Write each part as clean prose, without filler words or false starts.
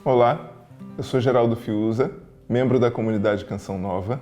Olá, eu sou Geraldo Fiuza, membro da comunidade Canção Nova.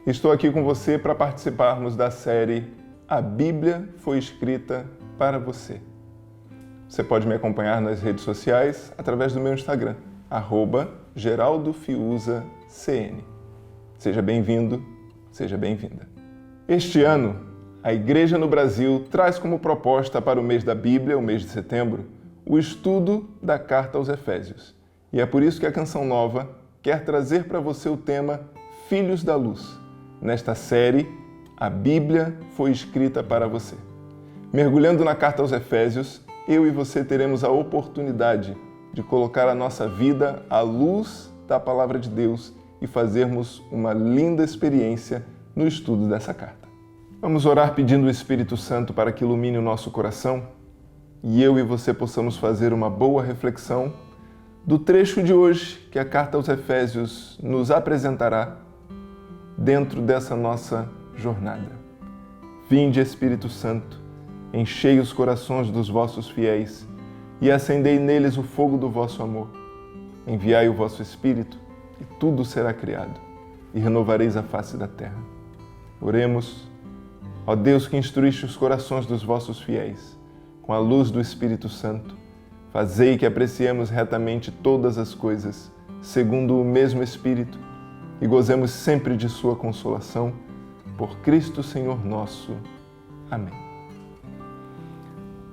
Estou aqui com você para participarmos da série A Bíblia foi escrita para você. Você pode me acompanhar nas redes sociais através do meu Instagram, @GeraldoFiuzaCN. Seja bem-vindo, seja bem-vinda. Este ano, a Igreja no Brasil traz como proposta para o mês da Bíblia, o mês de setembro, o estudo da Carta aos Efésios. E é por isso que a Canção Nova quer trazer para você o tema Filhos da Luz. Nesta série, a Bíblia foi escrita para você. Mergulhando na Carta aos Efésios, eu e você teremos a oportunidade de colocar a nossa vida à luz da Palavra de Deus e fazermos uma linda experiência no estudo dessa carta. Vamos orar pedindo o Espírito Santo para que ilumine o nosso coração e eu e você possamos fazer uma boa reflexão do trecho de hoje que a Carta aos Efésios nos apresentará dentro dessa nossa jornada. Vinde, Espírito Santo, enchei os corações dos vossos fiéis e acendei neles o fogo do vosso amor. Enviai o vosso Espírito e tudo será criado e renovareis a face da terra. Oremos. Ó Deus que instruíste os corações dos vossos fiéis, com a luz do Espírito Santo, fazei que apreciemos retamente todas as coisas, segundo o mesmo Espírito, e gozemos sempre de sua consolação, por Cristo Senhor nosso. Amém.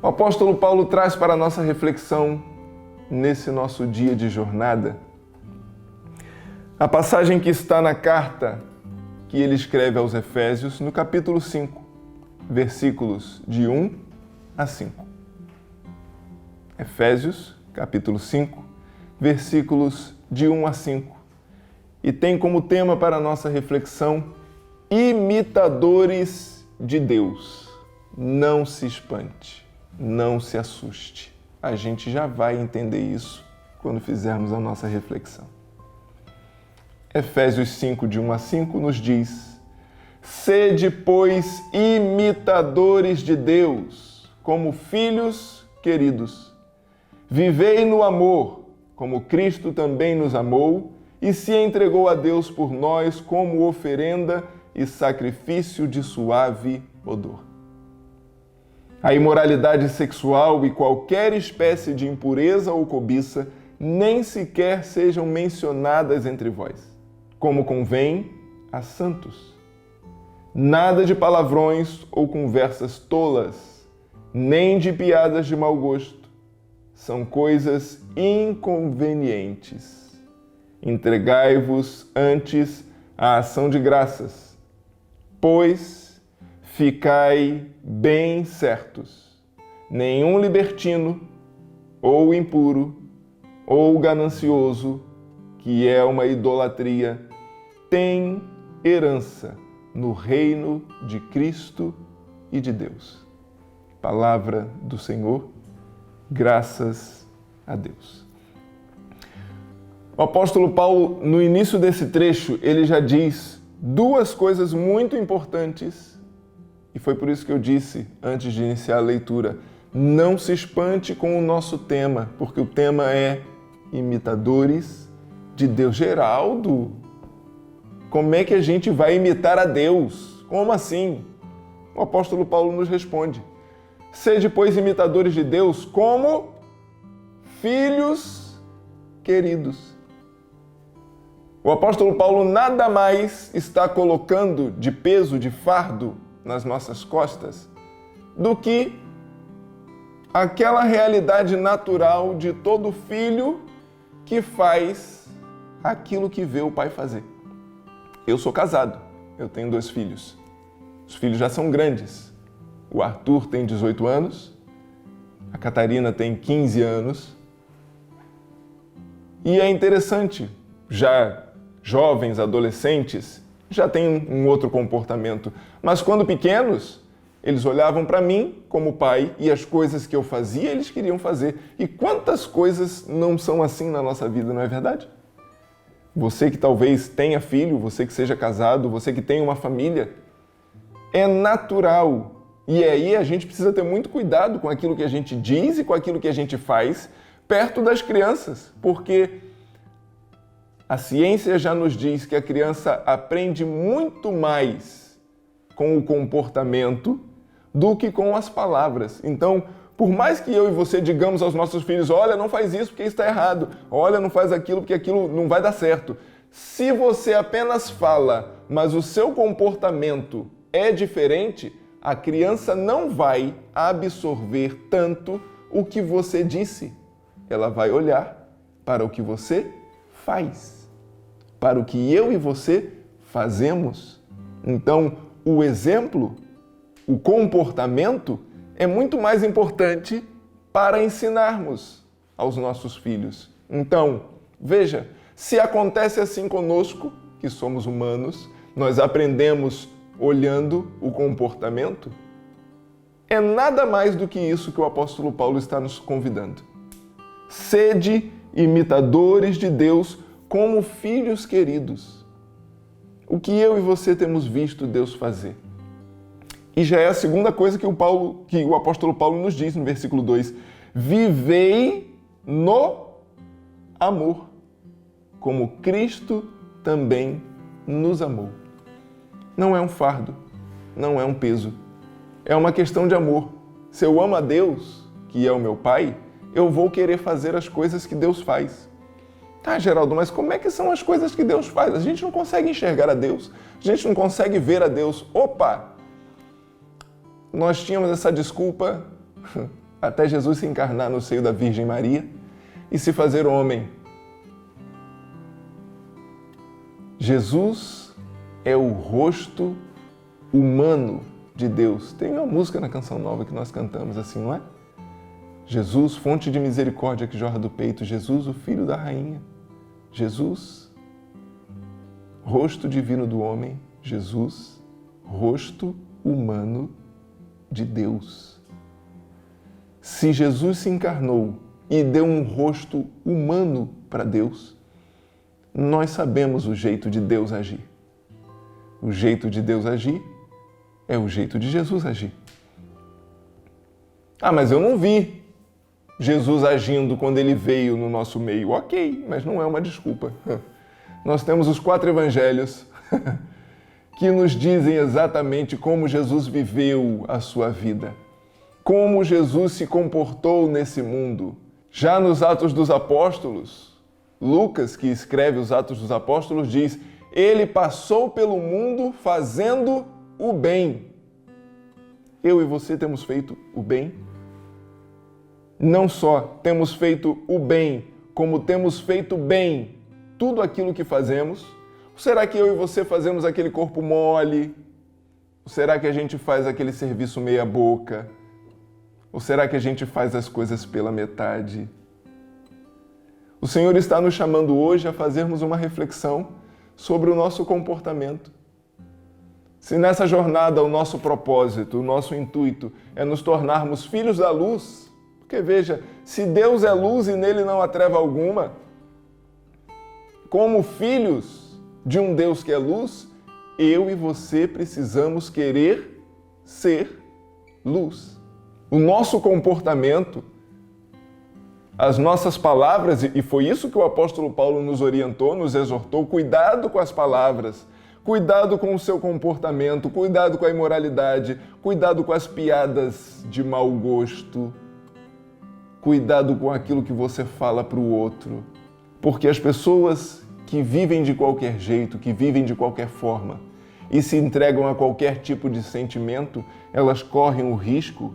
O apóstolo Paulo traz para a nossa reflexão, nesse nosso dia de jornada, a passagem que está na carta que ele escreve aos Efésios, no capítulo 5, versículos de 1 a 5. Efésios, capítulo 5, versículos de 1 a 5. E tem como tema para a nossa reflexão, imitadores de Deus. Não se espante, não se assuste. A gente já vai entender isso quando fizermos a nossa reflexão. Efésios 5, de 1 a 5, nos diz: Sede, pois, imitadores de Deus, como filhos queridos. Vivei no amor, como Cristo também nos amou e se entregou a Deus por nós como oferenda e sacrifício de suave odor. A imoralidade sexual e qualquer espécie de impureza ou cobiça nem sequer sejam mencionadas entre vós, como convém a santos. Nada de palavrões ou conversas tolas, nem de piadas de mau gosto. São coisas inconvenientes. Entregai-vos antes à ação de graças, pois ficai bem certos. Nenhum libertino, ou impuro, ou ganancioso, que é uma idolatria, tem herança no reino de Cristo e de Deus. Palavra do Senhor, graças a Deus. O apóstolo Paulo, no início desse trecho, ele já diz duas coisas muito importantes, e foi por isso que eu disse, antes de iniciar a leitura, não se espante com o nosso tema, porque o tema é imitadores de Deus. Geraldo, como é que a gente vai imitar a Deus? Como assim? O apóstolo Paulo nos responde: Sede, pois, imitadores de Deus como filhos queridos. O apóstolo Paulo nada mais está colocando de peso, de fardo nas nossas costas do que aquela realidade natural de todo filho que faz aquilo que vê o pai fazer. Eu sou casado, eu tenho 2 filhos. Os filhos já são grandes. O Arthur tem 18 anos, a Catarina tem 15 anos. E é interessante, já jovens, adolescentes, já têm um outro comportamento. Mas quando pequenos, eles olhavam para mim como pai e as coisas que eu fazia, eles queriam fazer. E quantas coisas não são assim na nossa vida, não é verdade? Você que talvez tenha filho, você que seja casado, você que tem uma família, é natural. E aí a gente precisa ter muito cuidado com aquilo que a gente diz e com aquilo que a gente faz perto das crianças, porque A ciência já nos diz que a criança aprende muito mais com o comportamento do que com as palavras. Então, por mais que eu e você digamos aos nossos filhos, olha, não faz isso porque isso está errado, olha, não faz aquilo porque aquilo não vai dar certo. Se você apenas fala, mas o seu comportamento é diferente, a criança não vai absorver tanto o que você disse. Ela vai olhar para o que você faz, para o que eu e você fazemos. Então, o exemplo, o comportamento é muito mais importante para ensinarmos aos nossos filhos. Então, veja, se acontece assim conosco, que somos humanos, nós aprendemos olhando o comportamento, é nada mais do que isso que o apóstolo Paulo está nos convidando. Sede imitadores de Deus como filhos queridos. O que eu e você temos visto Deus fazer? E já é a segunda coisa que o apóstolo Paulo nos diz no versículo 2. Vivei no amor, como Cristo também nos amou. Não é um fardo, não é um peso. É uma questão de amor. Se eu amo a Deus, que é o meu Pai, eu vou querer fazer as coisas que Deus faz. Tá, Geraldo, mas como é que são as coisas que Deus faz? A gente não consegue enxergar a Deus, a gente não consegue ver a Deus. Opa! Nós tínhamos essa desculpa até Jesus se encarnar no seio da Virgem Maria e se fazer homem. Jesus é o rosto humano de Deus. Tem uma música na Canção Nova que nós cantamos assim, não é? Jesus, fonte de misericórdia que jorra do peito. Jesus, o Filho da Rainha. Jesus, rosto divino do homem. Jesus, rosto humano de Deus. Se Jesus se encarnou e deu um rosto humano para Deus, nós sabemos o jeito de Deus agir. O jeito de Deus agir é o jeito de Jesus agir. Ah, mas eu não vi Jesus agindo quando ele veio no nosso meio. Ok, mas não é uma desculpa. Nós temos os 4 evangelhos que nos dizem exatamente como Jesus viveu a sua vida, como Jesus se comportou nesse mundo. Já nos Atos dos Apóstolos, Lucas, que escreve os Atos dos Apóstolos, diz: ele passou pelo mundo fazendo o bem. Eu e você temos feito o bem? Não só temos feito o bem, como temos feito bem tudo aquilo que fazemos? Ou será que eu e você fazemos aquele corpo mole? Ou será que a gente faz aquele serviço meia boca? Ou será que a gente faz as coisas pela metade? O Senhor está nos chamando hoje a fazermos uma reflexão sobre o nosso comportamento. Se nessa jornada o nosso propósito, o nosso intuito é nos tornarmos filhos da luz, porque veja, se Deus é luz e nele não há treva alguma, como filhos de um Deus que é luz, eu e você precisamos querer ser luz. O nosso comportamento, as nossas palavras, e foi isso que o apóstolo Paulo nos orientou, nos exortou, cuidado com as palavras, cuidado com o seu comportamento, cuidado com a imoralidade, cuidado com as piadas de mau gosto, cuidado com aquilo que você fala para o outro, porque as pessoas que vivem de qualquer jeito, que vivem de qualquer forma e se entregam a qualquer tipo de sentimento, elas correm o risco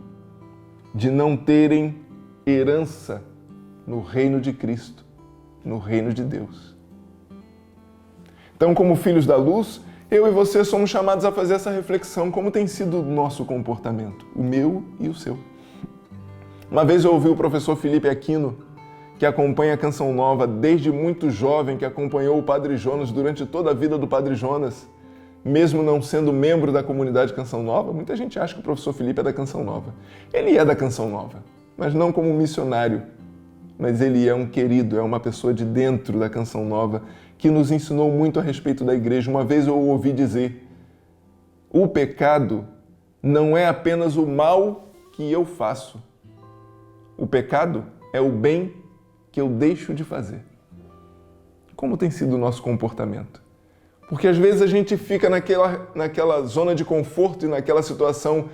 de não terem herança no reino de Cristo, no reino de Deus. Então, como filhos da luz, eu e você somos chamados a fazer essa reflexão, como tem sido o nosso comportamento, o meu e o seu. Uma vez eu ouvi o professor Felipe Aquino, que acompanha a Canção Nova desde muito jovem, que acompanhou o Padre Jonas durante toda a vida do Padre Jonas, mesmo não sendo membro da comunidade Canção Nova. Muita gente acha que o professor Felipe é da Canção Nova. Ele é da Canção Nova, mas não como missionário. Mas ele é um querido, é uma pessoa de dentro da Canção Nova, que nos ensinou muito a respeito da igreja. Uma vez eu ouvi dizer: o pecado não é apenas o mal que eu faço. O pecado é o bem que eu deixo de fazer. Como tem sido o nosso comportamento? Porque às vezes a gente fica naquela zona de conforto e naquela situação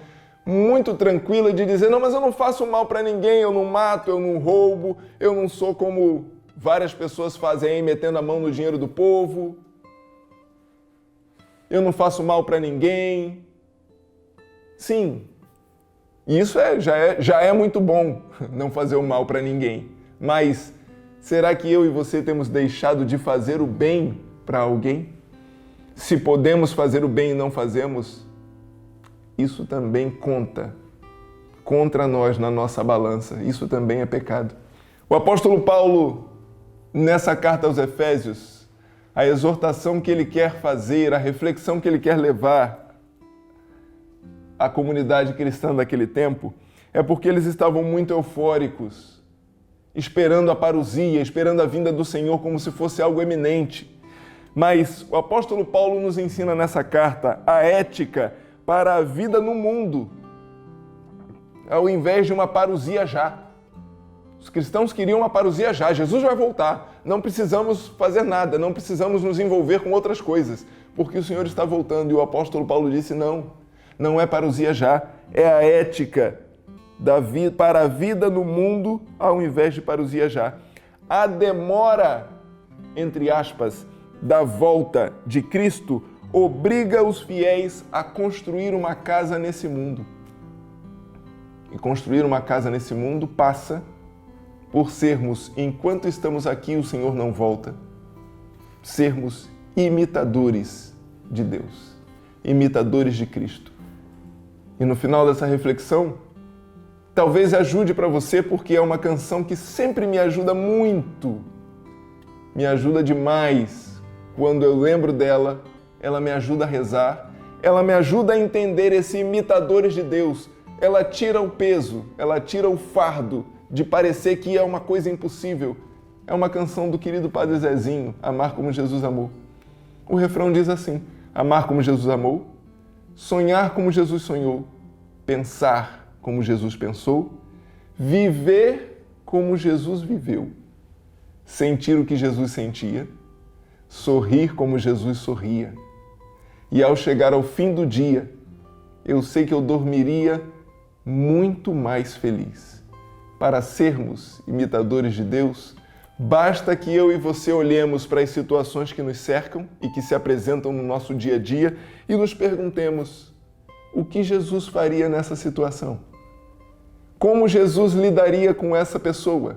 muito tranquila de dizer, não, mas eu não faço mal para ninguém, eu não mato, eu não roubo, eu não sou como várias pessoas fazem aí, metendo a mão no dinheiro do povo. Eu não faço mal para ninguém. Sim, isso já é muito bom, não fazer o mal para ninguém. Mas será que eu e você temos deixado de fazer o bem para alguém? Se podemos fazer o bem e não fazemos, isso também conta contra nós na nossa balança. Isso também é pecado. O apóstolo Paulo, nessa carta aos Efésios, a exortação que ele quer fazer, a reflexão que ele quer levar à comunidade cristã daquele tempo, é porque eles estavam muito eufóricos, esperando a parousia, esperando a vinda do Senhor como se fosse algo eminente. Mas o apóstolo Paulo nos ensina nessa carta a ética para a vida no mundo, ao invés de uma parousia já. Os cristãos queriam uma parousia já. Jesus vai voltar. Não precisamos fazer nada, não precisamos nos envolver com outras coisas, porque o Senhor está voltando. E o apóstolo Paulo disse, não é parousia já, é a ética para a vida no mundo, ao invés de parousia já. A demora, entre aspas, da volta de Cristo obriga os fiéis a construir uma casa nesse mundo. E construir uma casa nesse mundo passa por sermos, enquanto estamos aqui, o Senhor não volta, sermos imitadores de Deus, imitadores de Cristo. E no final dessa reflexão, talvez ajude para você, porque é uma canção que sempre me ajuda muito, me ajuda demais. Quando eu lembro dela, ela me ajuda a rezar, ela me ajuda a entender esse imitadores de Deus. Ela tira o peso, ela tira o fardo de parecer que é uma coisa impossível. É uma canção do querido Padre Zezinho, Amar como Jesus amou. O refrão diz assim, amar como Jesus amou, sonhar como Jesus sonhou, pensar como Jesus pensou, viver como Jesus viveu, sentir o que Jesus sentia, sorrir como Jesus sorria. E ao chegar ao fim do dia, eu sei que eu dormiria muito mais feliz. Para sermos imitadores de Deus, basta que eu e você olhemos para as situações que nos cercam e que se apresentam no nosso dia a dia e nos perguntemos, o que Jesus faria nessa situação? Como Jesus lidaria com essa pessoa?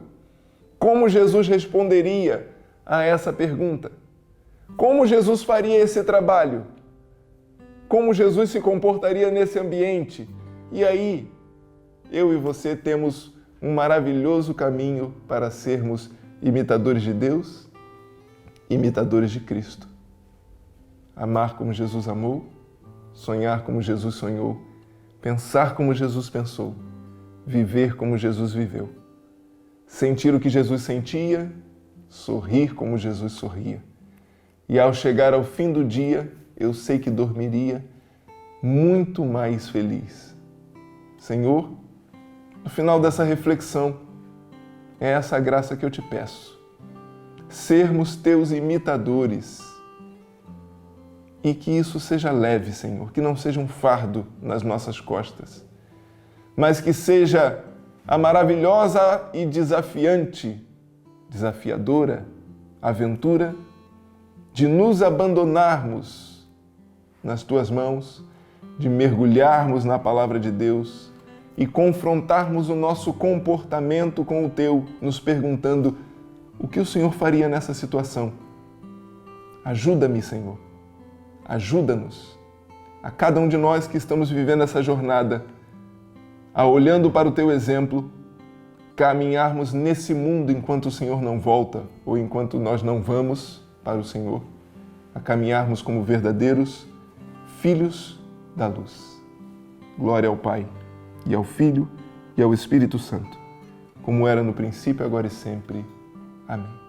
Como Jesus responderia a essa pergunta? Como Jesus faria esse trabalho? Como Jesus se comportaria nesse ambiente? E aí, eu e você temos um maravilhoso caminho para sermos imitadores de Deus, imitadores de Cristo. Amar como Jesus amou, sonhar como Jesus sonhou, pensar como Jesus pensou, viver como Jesus viveu, sentir o que Jesus sentia, sorrir como Jesus sorria. E ao chegar ao fim do dia, eu sei que dormiria muito mais feliz. Senhor, no final dessa reflexão, é essa graça que eu te peço. Sermos teus imitadores. E que isso seja leve, Senhor, que não seja um fardo nas nossas costas, mas que seja a maravilhosa e desafiadora aventura de nos abandonarmos nas tuas mãos, de mergulharmos na palavra de Deus e confrontarmos o nosso comportamento com o teu, nos perguntando o que o Senhor faria nessa situação. Ajuda-me, Senhor. Ajuda-nos, a cada um de nós que estamos vivendo essa jornada, a olhando para o teu exemplo, caminharmos nesse mundo enquanto o Senhor não volta ou enquanto nós não vamos para o Senhor, a caminharmos como verdadeiros filhos da luz. Glória ao Pai, e ao Filho, e ao Espírito Santo, como era no princípio, agora e sempre. Amém.